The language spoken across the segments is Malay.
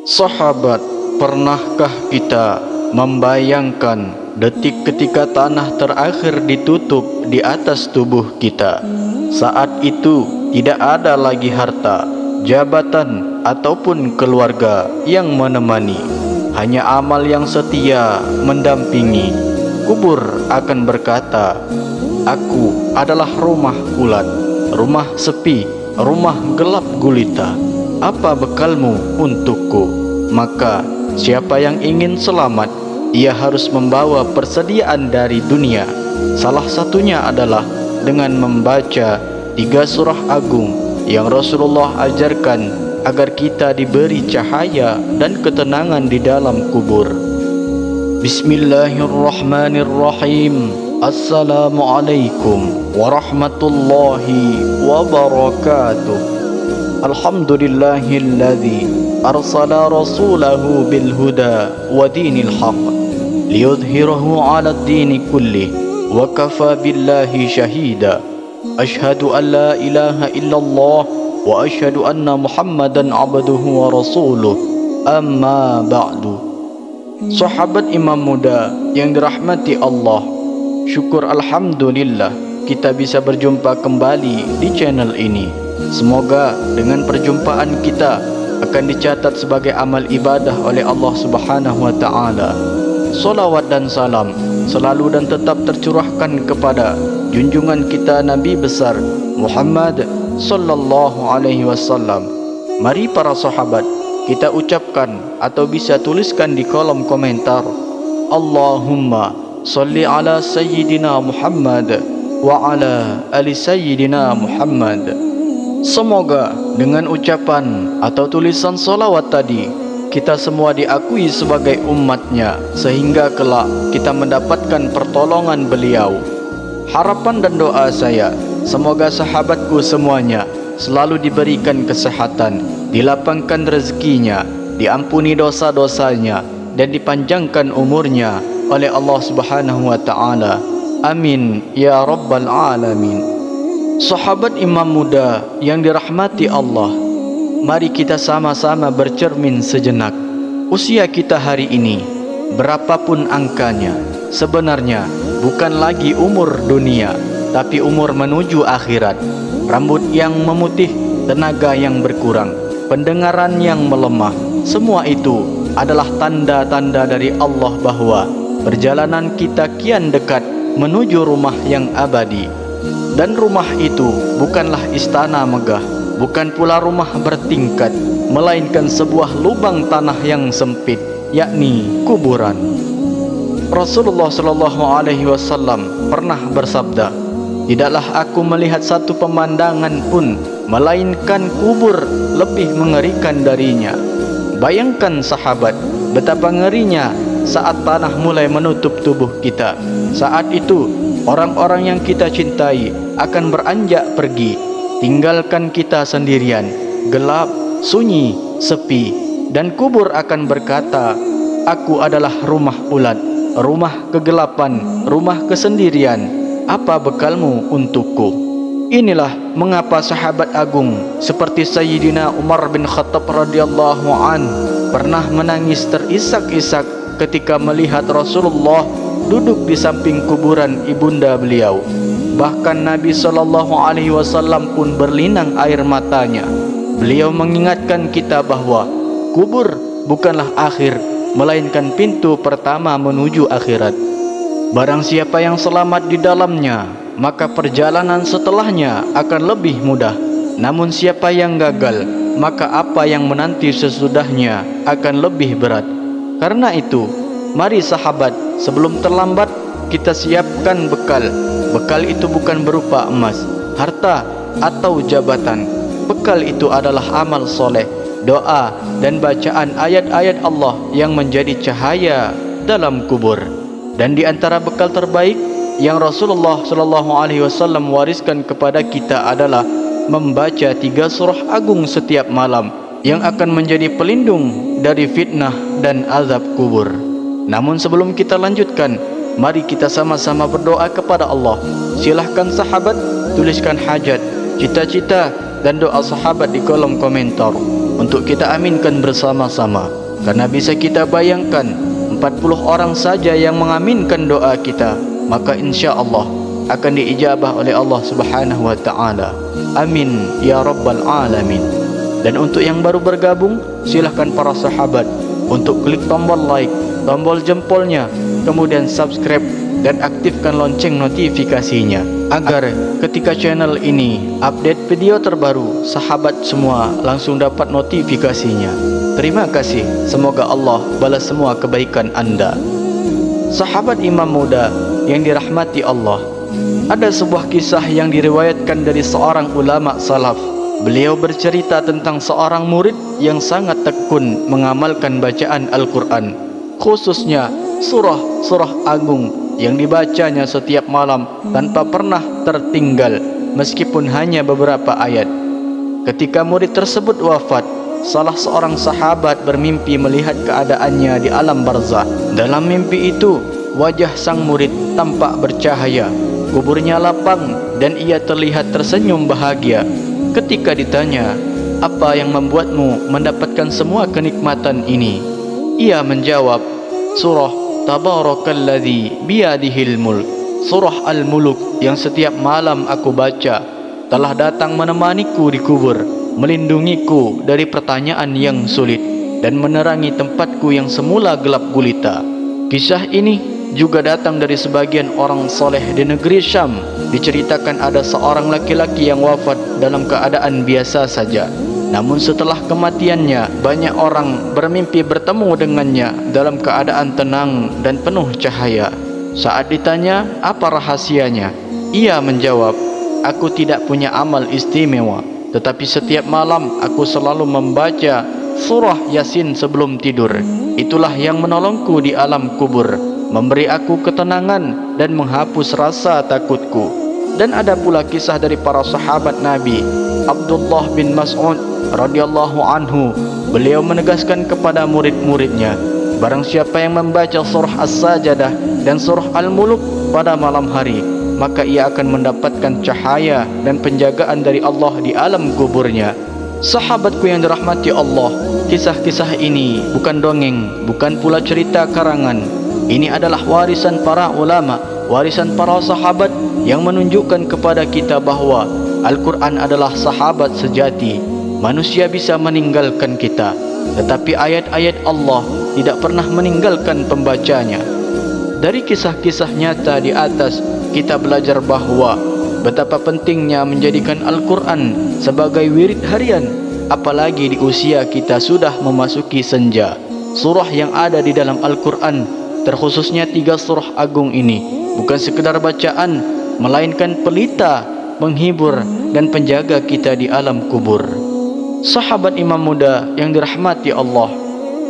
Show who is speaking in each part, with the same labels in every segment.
Speaker 1: Sahabat, pernahkah kita membayangkan detik ketika tanah terakhir ditutup di atas tubuh kita? Saat itu tidak ada lagi harta, jabatan ataupun keluarga yang menemani. Hanya amal yang setia mendampingi. Kubur akan berkata, "Aku adalah rumah ulat, rumah sepi, rumah gelap gulita. Apa bekalmu untukku?" Maka siapa yang ingin selamat, ia harus membawa persediaan dari dunia. Salah satunya adalah dengan membaca 3 surah agung yang Rasulullah ajarkan agar kita diberi cahaya dan ketenangan di dalam kubur. Bismillahirrahmanirrahim. Assalamualaikum warahmatullahi wabarakatuh. Alhamdulillahilladzi arsala rasulahu bil huda wa dinil haq liyudhhirahu 'ala ad-dini kullih wa kafa billahi shahida. Ashhadu an la ilaha illallah wa ashhadu anna Muhammadan 'abduhu wa rasuluh. Amma ba'du. Sahabat imam muda yang dirahmati Allah, syukur alhamdulillah kita bisa berjumpa kembali di channel ini. Semoga dengan perjumpaan kita akan dicatat sebagai amal ibadah oleh Allah Subhanahu wa taala. Salawat dan salam selalu dan tetap tercurahkan kepada junjungan kita Nabi besar Muhammad sallallahu alaihi wasallam. Mari para sahabat, kita ucapkan atau bisa tuliskan di kolom komentar, Allahumma salli ala sayyidina Muhammad wa ala ali sayyidina Muhammad. Semoga dengan ucapan atau tulisan salawat tadi, kita semua diakui sebagai umatnya, sehingga kelak kita mendapatkan pertolongan beliau. Harapan dan doa saya, semoga sahabatku semuanya selalu diberikan kesehatan, dilapangkan rezekinya, diampuni dosa-dosanya, dan dipanjangkan umurnya oleh Allah Subhanahu wa taala. Amin ya rabbal alamin. Sahabat imam muda yang dirahmati Allah, mari kita sama-sama bercermin sejenak. Usia kita hari ini, berapapun angkanya, sebenarnya bukan lagi umur dunia, tapi umur menuju akhirat. Rambut yang memutih, tenaga yang berkurang, pendengaran yang melemah, semua itu adalah tanda-tanda dari Allah bahwa perjalanan kita kian dekat menuju rumah yang abadi. Dan rumah itu bukanlah istana megah, bukan pula rumah bertingkat, melainkan sebuah lubang tanah yang sempit, yakni kuburan. Rasulullah sallallahu alaihi wasallam pernah bersabda, "Tidaklah aku melihat satu pemandangan pun melainkan kubur lebih mengerikan darinya." Bayangkan sahabat, betapa ngerinya saat tanah mulai menutup tubuh kita. Saat itu orang-orang yang kita cintai akan beranjak pergi, tinggalkan kita sendirian, gelap, sunyi, sepi, dan kubur akan berkata, "Aku adalah rumah ulat, rumah kegelapan, rumah kesendirian. Apa bekalmu untukku?" Inilah mengapa sahabat agung seperti Sayyidina Umar bin Khattab radhiyallahu an pernah menangis terisak-isak ketika melihat Rasulullah duduk di samping kuburan ibunda beliau. Bahkan Nabi SAW pun berlinang air matanya. Beliau mengingatkan kita bahwa kubur bukanlah akhir, melainkan pintu pertama menuju akhirat. Barang siapa yang selamat di dalamnya, maka perjalanan setelahnya akan lebih mudah. Namun siapa yang gagal, maka apa yang menanti sesudahnya akan lebih berat. Karena itu, mari sahabat, sebelum terlambat kita siapkan bekal. Bekal itu bukan berupa emas, harta, atau jabatan. Bekal itu adalah amal soleh, doa, dan bacaan ayat-ayat Allah yang menjadi cahaya dalam kubur. Dan di antara bekal terbaik yang Rasulullah SAW wariskan kepada kita adalah membaca 3 surah agung setiap malam yang akan menjadi pelindung dari fitnah dan azab kubur. Namun sebelum kita lanjutkan, mari kita sama-sama berdoa kepada Allah. Silahkan sahabat tuliskan hajat, cita-cita dan doa sahabat di kolom komentar. untuk kita aminkan bersama-sama. Karena bisa kita bayangkan 40 orang saja yang mengaminkan doa kita, maka insya Allah akan diijabah oleh Allah Subhanahu wa Ta'ala. Amin ya Rabbal Alamin. Dan untuk yang baru bergabung, silahkan para sahabat untuk klik tombol like, tombol jempolnya, kemudian subscribe dan aktifkan lonceng notifikasinya, agar ketika channel ini update video terbaru, sahabat semua langsung dapat notifikasinya. Terima kasih, semoga Allah balas semua kebaikan Anda. Sahabat imam muda yang dirahmati Allah, ada sebuah kisah yang diriwayatkan dari seorang ulama salaf. Beliau bercerita tentang seorang murid yang sangat tekun mengamalkan bacaan Al-Quran, khususnya surah-surah agung yang dibacanya setiap malam tanpa pernah tertinggal meskipun hanya beberapa ayat. Ketika murid tersebut wafat, salah seorang sahabat bermimpi melihat keadaannya di alam barzah. Dalam mimpi itu, wajah sang murid tampak bercahaya, kuburnya lapang dan ia terlihat tersenyum bahagia. Ketika ditanya, "Apa yang membuatmu mendapatkan semua kenikmatan ini?" Ia menjawab, "Surah Tabarakalladzi biyadihil mulk." Surah Al-Muluk yang setiap malam aku baca telah datang menemaniku di kubur, melindungiku dari pertanyaan yang sulit dan menerangi tempatku yang semula gelap gulita. Kisah ini juga datang dari sebagian orang soleh di negeri Syam. Diceritakan ada seorang laki-laki yang wafat dalam keadaan biasa saja, namun setelah kematiannya banyak orang bermimpi bertemu dengannya dalam keadaan tenang dan penuh cahaya. Saat ditanya apa rahasianya, ia menjawab, "Aku tidak punya amal istimewa, tetapi setiap malam aku selalu membaca surah Yasin sebelum tidur. Itulah yang menolongku di alam kubur, memberi aku ketenangan dan menghapus rasa takutku." Dan ada pula kisah dari para sahabat Nabi, Abdullah bin Mas'ud radhiyallahu anhu. Beliau menegaskan kepada murid-muridnya, barang siapa yang membaca surah As-Sajadah dan surah Al-Muluk pada malam hari, maka ia akan mendapatkan cahaya dan penjagaan dari Allah di alam kuburnya. Sahabatku yang dirahmati Allah, kisah-kisah ini bukan dongeng, bukan pula cerita karangan. Ini adalah warisan para ulama, warisan para sahabat yang menunjukkan kepada kita bahwa Al-Quran adalah sahabat sejati. Manusia bisa meninggalkan kita, tetapi ayat-ayat Allah tidak pernah meninggalkan pembacanya. Dari kisah-kisah nyata di atas, kita belajar bahwa betapa pentingnya menjadikan Al-Quran sebagai wirid harian, apalagi di usia kita sudah memasuki senja. Surah yang ada di dalam Al-Quran, terkhususnya 3 surah agung ini, bukan sekedar bacaan, melainkan pelita, penghibur dan penjaga kita di alam kubur. Sahabat imam muda yang dirahmati Allah,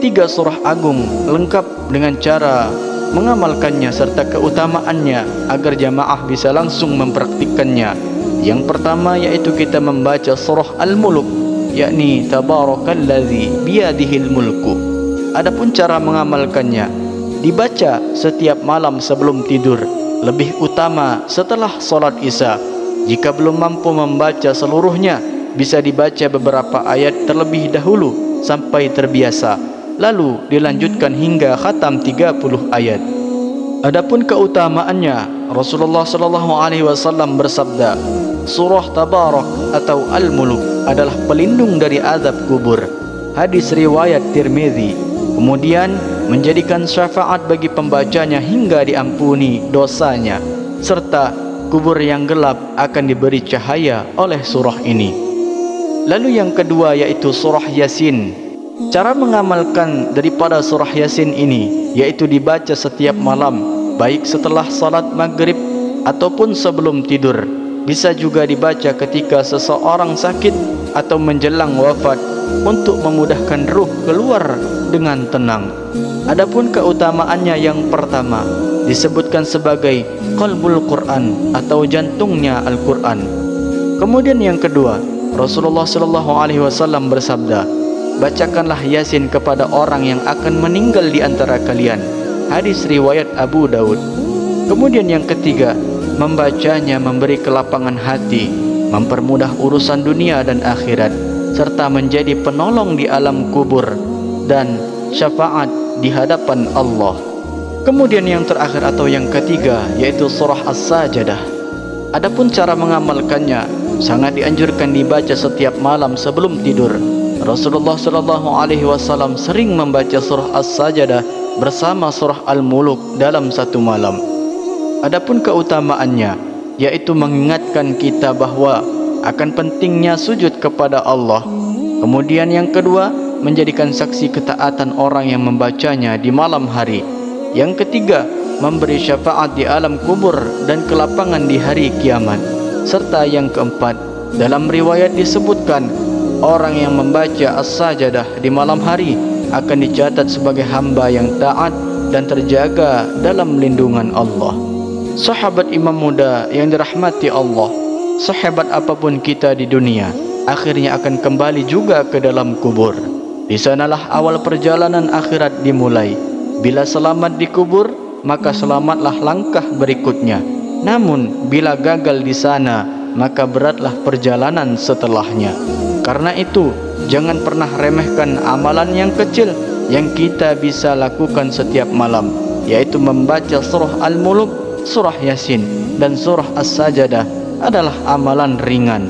Speaker 1: 3 surah agung lengkap dengan cara mengamalkannya serta keutamaannya agar jamaah bisa langsung mempraktikkannya. Yang pertama yaitu kita membaca surah Al-Muluk, yakni Tabarakalladzi biyadihil mulku. Adapun cara mengamalkannya, dibaca setiap malam sebelum tidur, lebih utama setelah solat isya. Jika belum mampu membaca seluruhnya, bisa dibaca beberapa ayat terlebih dahulu sampai terbiasa, lalu dilanjutkan hingga khatam 30 ayat. Adapun keutamaannya, Rasulullah SAW bersabda, surah Tabarak atau Al-Muluk adalah pelindung dari azab kubur. Hadis riwayat Tirmizi. Kemudian menjadikan syafaat bagi pembacanya hingga diampuni dosanya, serta kubur yang gelap akan diberi cahaya oleh surah ini. Lalu yang kedua yaitu surah Yasin. Cara mengamalkan daripada surah Yasin ini yaitu dibaca setiap malam, baik setelah salat maghrib ataupun sebelum tidur. Bisa juga dibaca ketika seseorang sakit atau menjelang wafat untuk memudahkan ruh keluar dengan tenang. Adapun keutamaannya yang pertama disebutkan sebagai qalbul Quran atau jantungnya Al-Quran. Kemudian yang kedua, Rasulullah SAW bersabda, bacakanlah Yasin kepada orang yang akan meninggal di antara kalian. Hadis riwayat Abu Daud. Kemudian yang ketiga, membacanya memberi kelapangan hati, mempermudah urusan dunia dan akhirat. serta menjadi penolong di alam kubur dan syafaat di hadapan Allah. Kemudian yang terakhir atau yang ketiga yaitu surah As-Sajadah. Adapun cara mengamalkannya sangat dianjurkan dibaca setiap malam sebelum tidur. Rasulullah SAW sering membaca surah As-Sajadah bersama surah Al-Muluk dalam satu malam. Adapun keutamaannya yaitu mengingatkan kita bahwa akan pentingnya sujud kepada Allah. Kemudian yang kedua, menjadikan saksi ketaatan orang yang membacanya di malam hari. Yang ketiga, memberi syafaat di alam kubur dan kelapangan di hari kiamat. Serta yang keempat, dalam riwayat disebutkan orang yang membaca As-Sajadah di malam hari akan dicatat sebagai hamba yang taat dan terjaga dalam lindungan Allah. Sahabat imam muda yang dirahmati Allah, sehebat apapun kita di dunia, akhirnya akan kembali juga ke dalam kubur. Di sanalah awal perjalanan akhirat dimulai. Bila selamat di kubur, maka selamatlah langkah berikutnya. Namun bila gagal di sana, maka beratlah perjalanan setelahnya. Karena itu, jangan pernah remehkan amalan yang kecil yang kita bisa lakukan setiap malam, yaitu membaca surah Al-Muluk, surah Yasin dan surah As-Sajadah adalah amalan ringan,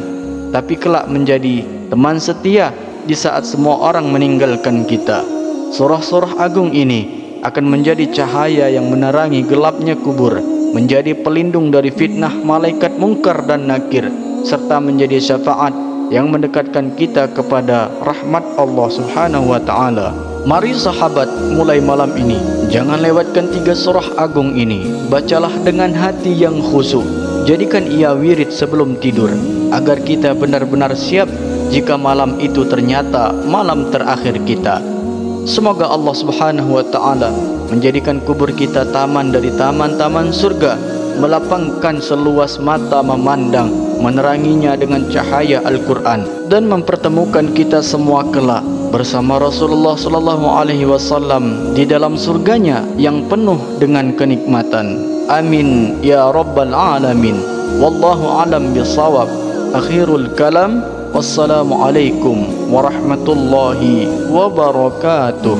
Speaker 1: tapi kelak menjadi teman setia di saat semua orang meninggalkan kita. Surah-surah agung ini akan menjadi cahaya yang menerangi gelapnya kubur, menjadi pelindung dari fitnah malaikat mungkar dan nakir, serta menjadi syafaat yang mendekatkan kita kepada rahmat Allah Subhanahu wa ta'ala. Mari sahabat, mulai malam ini jangan lewatkan 3 surah agung ini. Bacalah dengan hati yang khusyuk. Jadikan ia wirid sebelum tidur, agar kita benar-benar siap jika malam itu ternyata malam terakhir kita. Semoga Allah Subhanahu wa ta'ala menjadikan kubur kita taman dari taman-taman surga, melapangkan seluas mata memandang, meneranginya dengan cahaya Al-Quran, dan mempertemukan kita semua kelak bersama Rasulullah SAW di dalam surganya yang penuh dengan kenikmatan. Amin ya rabbal alamin. Wallahu alam bisawab. Akhirul kalam. Wassalamualaikum warahmatullahi wabarakatuh.